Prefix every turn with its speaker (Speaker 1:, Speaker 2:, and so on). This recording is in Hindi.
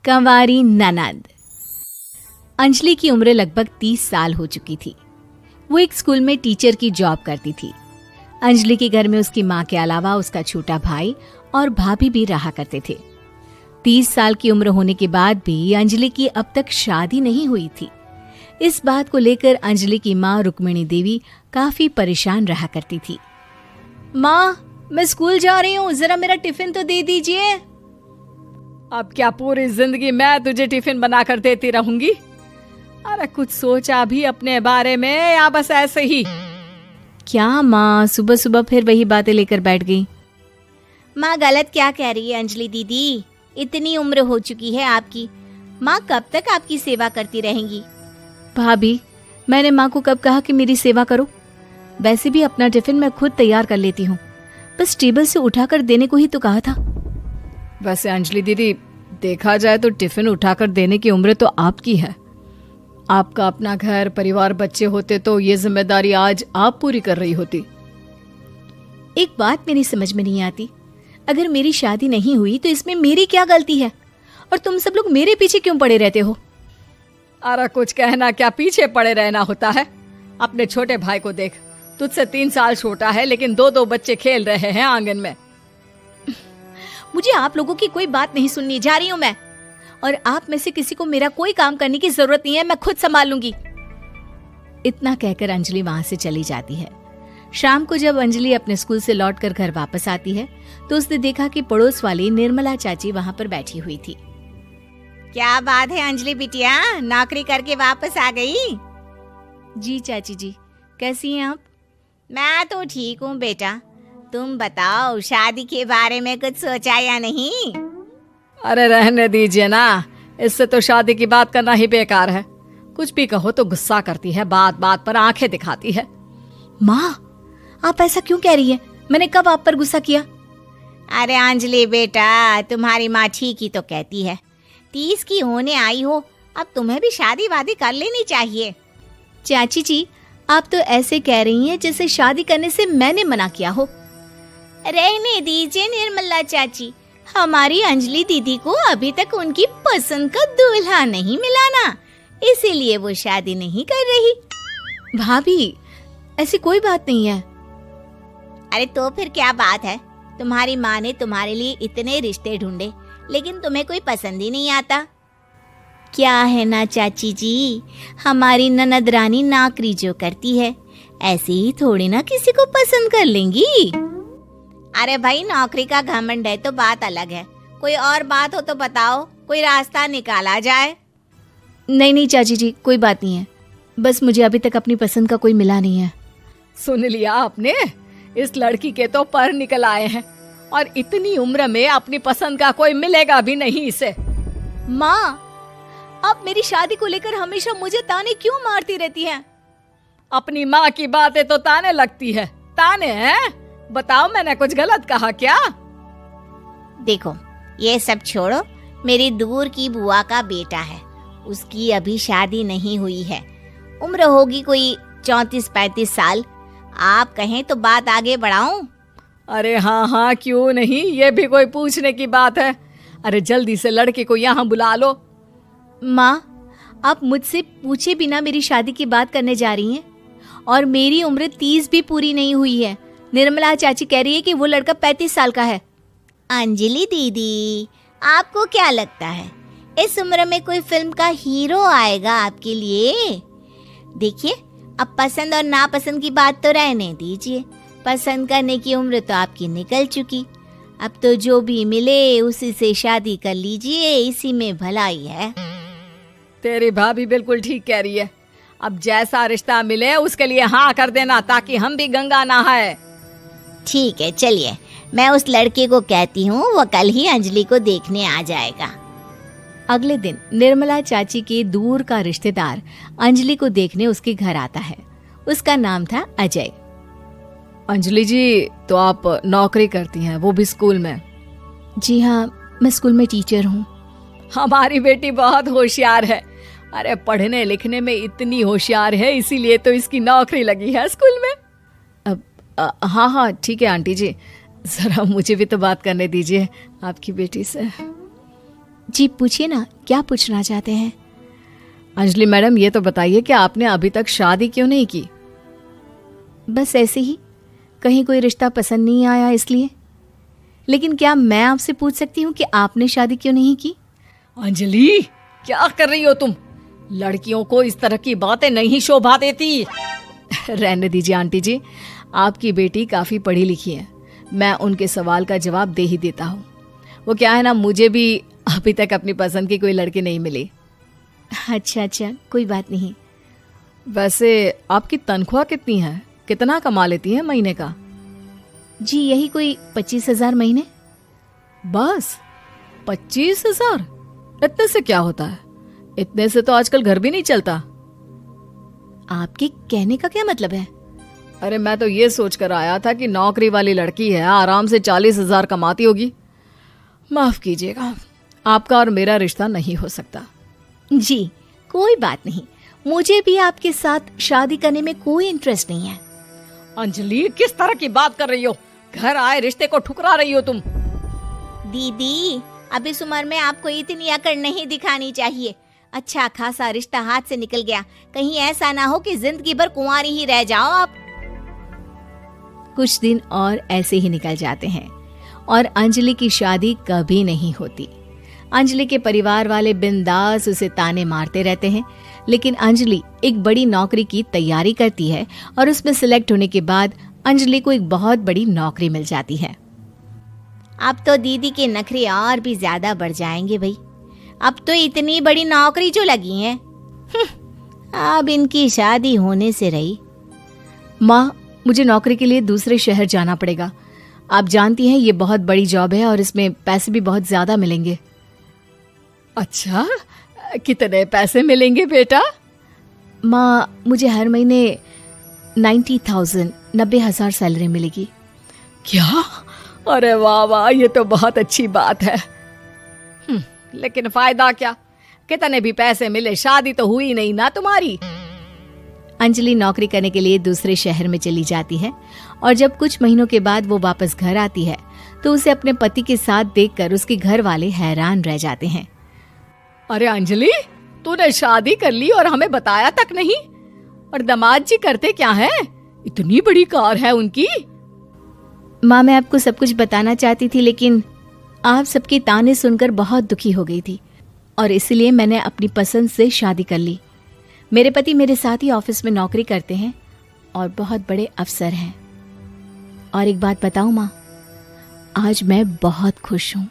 Speaker 1: कंवारी ननद। अंजलि की उम्र लगभग 30 साल हो चुकी थी। वो एक स्कूल में टीचर की जॉब करती थी। अंजलि के घर में उसकी माँ के अलावा उसका छोटा भाई और भाभी भी रहा करते थे। 30 साल की उम्र होने के बाद भी अंजलि की अब तक शादी नहीं हुई थी। इस बात को लेकर अंजलि की माँ रुक्मिणी देवी काफी परेशान रहा करती थी। माँ, मैं स्कूल जा रही हूँ, जरा मेरा टिफिन तो दे दीजिए।
Speaker 2: अब क्या पूरी जिंदगी मैं तुझे टिफिन बनाकर देती रहूंगी? अरे कुछ सोचा भी अपने बारे में या बस ऐसे ही?
Speaker 1: क्या माँ, सुबह सुबह फिर वही बातें लेकर बैठ गई। माँ गलत क्या कह रही है अंजलि दीदी? इतनी उम्र हो चुकी है आपकी, माँ कब तक आपकी सेवा करती रहेंगी? भाभी, मैंने माँ को कब कहा कि मेरी सेवा करो? वैसे भी अपना टिफिन मैं खुद तैयार कर लेती हूँ, बस टेबल से उठाकर देने को ही तो कहा था।
Speaker 2: वैसे अंजलि दीदी, देखा जाए तो टिफिन उठाकर देने की उम्र तो आपकी है। आपका अपना घर परिवार बच्चे होते तो ये जिम्मेदारी आज आप पूरी कर रही होती।
Speaker 1: एक बात मेरी समझ में नहीं आती, अगर मेरी शादी नहीं हुई तो इसमें मेरी क्या गलती है और तुम सब लोग मेरे पीछे क्यों पड़े रहते हो?
Speaker 2: अरे कुछ कहना क्या पीछे पड़े रहना होता है? अपने छोटे भाई को देख, तुझसे 3 साल छोटा है लेकिन 2 बच्चे खेल रहे हैं आंगन में।
Speaker 1: मुझे आप लोगों की कोई बात नहीं सुननी, जा रही हूँ मैं। और आप में से किसी को मेरा कोई काम करने की जरूरत नहीं है, मैं खुद संभाल लूंगी। इतना कहकर अंजलि वहां से चली जाती है। शाम को जब अंजलि अपने स्कूल से लौटकर घर वापस आती है तो उसने देखा कि पड़ोस वाली निर्मला चाची वहां पर बैठी हुई थी।
Speaker 3: क्या बात है अंजलि बिटिया, नौकरी करके वापस आ गई?
Speaker 1: जी चाची जी, कैसी हैं आप?
Speaker 3: मैं तो ठीक हूँ बेटा, तुम बताओ शादी के बारे में कुछ सोचा या नहीं?
Speaker 2: अरे रहने दीजिए ना, इससे तो शादी की बात करना ही बेकार है। कुछ भी कहो तो गुस्सा करती है, बात बात पर आंखें दिखाती है।
Speaker 1: माँ, आप ऐसा क्यों कह रही है? मैंने कब आप पर गुस्सा किया?
Speaker 3: अरे अंजलि बेटा, तुम्हारी माँ ठीक ही तो कहती है। 30 की होने आई हो, अब तुम्हें भी शादी वादी कर लेनी चाहिए।
Speaker 1: चाची जी, आप तो ऐसे कह रही हैं जैसे शादी करने से मैंने मना किया हो।
Speaker 3: रहने दीजिए निर्मला चाची, हमारी अंजलि दीदी को अभी तक उनकी पसंद का दूल्हा नहीं मिला ना, इसीलिए वो शादी नहीं कर रही।
Speaker 1: भाभी, ऐसी कोई बात नहीं है।
Speaker 3: अरे तो फिर क्या बात है? तुम्हारी माँ ने तुम्हारे लिए इतने रिश्ते ढूंढे लेकिन तुम्हें कोई पसंद ही नहीं आता।
Speaker 1: क्या है ना चाची जी, हमारी ननद रानी नौकरी जो करती है, ऐसे ही थोड़ी ना किसी को पसंद कर लेंगी।
Speaker 3: अरे भाई, नौकरी का घमंड है तो बात अलग है, कोई और बात हो तो बताओ, कोई रास्ता निकाला जाए।
Speaker 1: नहीं नहीं चाची जी, कोई बात नहीं है, बस मुझे अभी तक अपनी पसंद का कोई मिला नहीं है।
Speaker 2: सुन लिया आपने? इस लड़की के तो पर निकल आए हैं और इतनी उम्र में अपनी पसंद का कोई मिलेगा भी नहीं इसे।
Speaker 1: माँ, आप मेरी शादी को लेकर हमेशा मुझे ताने क्यों मारती रहती हैं?
Speaker 2: अपनी माँ की बातें तो ताने लगती है। ताने हैं? बताओ, मैंने कुछ गलत कहा क्या?
Speaker 3: देखो, ये सब छोड़ो, मेरी दूर की बुआ का बेटा है, उसकी अभी शादी नहीं हुई है, उम्र होगी कोई 34-35 साल। आप कहें तो बात आगे बढ़ाऊं?
Speaker 2: अरे हाँ हाँ, क्यों नहीं, ये भी कोई पूछने की बात है। अरे जल्दी से लड़के को यहाँ बुला लो।
Speaker 1: माँ, आप मुझसे पूछे बिना मेरी शादी की बात करने जा रही हैं और मेरी उम्र 30 भी पूरी नहीं हुई है। निर्मला चाची कह रही है कि वो लड़का 35 साल का है।
Speaker 3: अंजलि दीदी, आपको क्या लगता है इस उम्र में कोई फिल्म का हीरो आएगा आपके लिए? देखिए, अब पसंद और नापसंद की बात तो रहने दीजिए, पसंद करने की उम्र तो आपकी निकल चुकी। अब तो जो भी मिले उसी से शादी कर लीजिए, इसी में भलाई है।
Speaker 2: तेरी भाभी बिल्कुल ठीक कह रही है। अब जैसा रिश्ता मिले उसके लिए हाँ कर देना, ताकि हम भी गंगा नहाए।
Speaker 3: ठीक है, चलिए मैं उस लड़के को कहती हूँ, वो कल ही अंजलि को देखने आ जाएगा।
Speaker 1: अगले दिन निर्मला चाची के दूर का रिश्तेदार अंजलि को देखने उसके घर आता है। उसका नाम था अजय।
Speaker 2: अंजलि जी, तो आप नौकरी करती हैं, वो भी स्कूल में?
Speaker 1: जी हाँ, मैं स्कूल में टीचर हूँ।
Speaker 2: हमारी बेटी बहुत होशियार है। अरे पढ़ने लिखने में इतनी होशियार है, इसीलिए तो इसकी नौकरी लगी है स्कूल में।
Speaker 1: हाँ हाँ ठीक है आंटी जी, जरा मुझे भी तो बात करने दीजिए आपकी बेटी से। जी पूछिए ना, क्या पूछना चाहते हैं?
Speaker 2: अंजलि मैडम, ये तो बताइए कि आपने अभी तक शादी क्यों नहीं की?
Speaker 1: बस ऐसे ही, कहीं कोई रिश्ता पसंद नहीं आया इसलिए। लेकिन क्या मैं आपसे पूछ सकती हूँ कि आपने शादी क्यों नहीं की?
Speaker 2: अंजलि, क्या कर रही हो तुम? लड़कियों को इस तरह की बातें नहीं शोभा देती। रहने दीजिए आंटी जी, आपकी बेटी काफी पढ़ी लिखी है, मैं उनके सवाल का जवाब दे ही देता हूँ। वो क्या है ना, मुझे भी अभी तक अपनी पसंद की कोई लड़की नहीं मिली।
Speaker 1: अच्छा, कोई बात नहीं।
Speaker 2: वैसे आपकी तनख्वाह कितनी है? कितना कमा लेती है महीने का?
Speaker 1: जी यही कोई 25,000 महीने।
Speaker 2: बस 25,000? इतने से क्या होता है? इतने से तो आजकल घर भी नहीं चलता।
Speaker 1: आपके कहने का क्या मतलब है?
Speaker 2: अरे मैं तो ये सोच कर आया था कि नौकरी वाली लड़की है, आराम से 40,000 कमाती होगी। माफ कीजिएगा, आपका और मेरा रिश्ता नहीं हो सकता।
Speaker 1: जी कोई बात नहीं, मुझे भी आपके साथ शादी करने में कोई इंटरेस्ट नहीं है।
Speaker 2: अंजलि, किस तरह की बात कर रही हो? घर आए रिश्ते को ठुकरा रही हो तुम।
Speaker 3: दीदी, अब इस उम्र में आपको इतनी अकड़ नहीं दिखानी चाहिए। अच्छा खासा रिश्ता हाथ से निकल गया, कहीं ऐसा ना हो कि जिंदगी भर कुंवारी ही रह जाओ आप।
Speaker 1: कुछ दिन और ऐसे ही निकल जाते हैं और अंजलि की शादी कभी नहीं होती। अंजलि के परिवार वाले बिंदास उसे ताने मारते रहते हैं, लेकिन अंजलि एक बड़ी नौकरी की तैयारी करती है और उसमें सिलेक्ट होने के बाद अंजलि को एक बहुत बड़ी नौकरी मिल जाती है।
Speaker 3: अब तो दीदी के नखरे और भी ज्यादा बढ़ जाएंगे भाई। अब तो इतनी बड़ी नौकरी जो लगी है, अब इनकी शादी होने से रही।
Speaker 1: माँ, मुझे नौकरी के लिए दूसरे शहर जाना पड़ेगा। आप जानती हैं ये बहुत बड़ी जॉब है और इसमें पैसे भी बहुत ज्यादा मिलेंगे।
Speaker 2: अच्छा, कितने पैसे मिलेंगे बेटा?
Speaker 1: माँ, मुझे हर महीने 90,000 सैलरी मिलेगी।
Speaker 2: क्या? अरे वाह वाह, ये तो बहुत अच्छी बात है। लेकिन फायदा क्या? कितने भी पैसे मिले, शादी तो हुई नहीं ना तुम्हारी।
Speaker 1: अंजलि नौकरी करने के लिए दूसरे शहर में चली जाती है और जब कुछ महीनों के बाद वो वापस घर आती है तो उसे अपने पति के साथ देखकर उसके घर वाले हैरान रह जाते हैं।
Speaker 2: अरे अंजलि, तूने शादी कर ली और हमें बताया तक नहीं। और दामाद जी करते क्या है? इतनी बड़ी कार है उनकी।
Speaker 1: माँ, मैं आपको सब कुछ बताना चाहती थी, लेकिन आप सबके ताने सुनकर बहुत दुखी हो गई थी और इसलिए मैंने अपनी पसंद से शादी कर ली। मेरे पति मेरे साथ ही ऑफिस में नौकरी करते हैं और बहुत बड़े अफसर हैं। और एक बात बताऊं माँ, आज मैं बहुत खुश हूँ।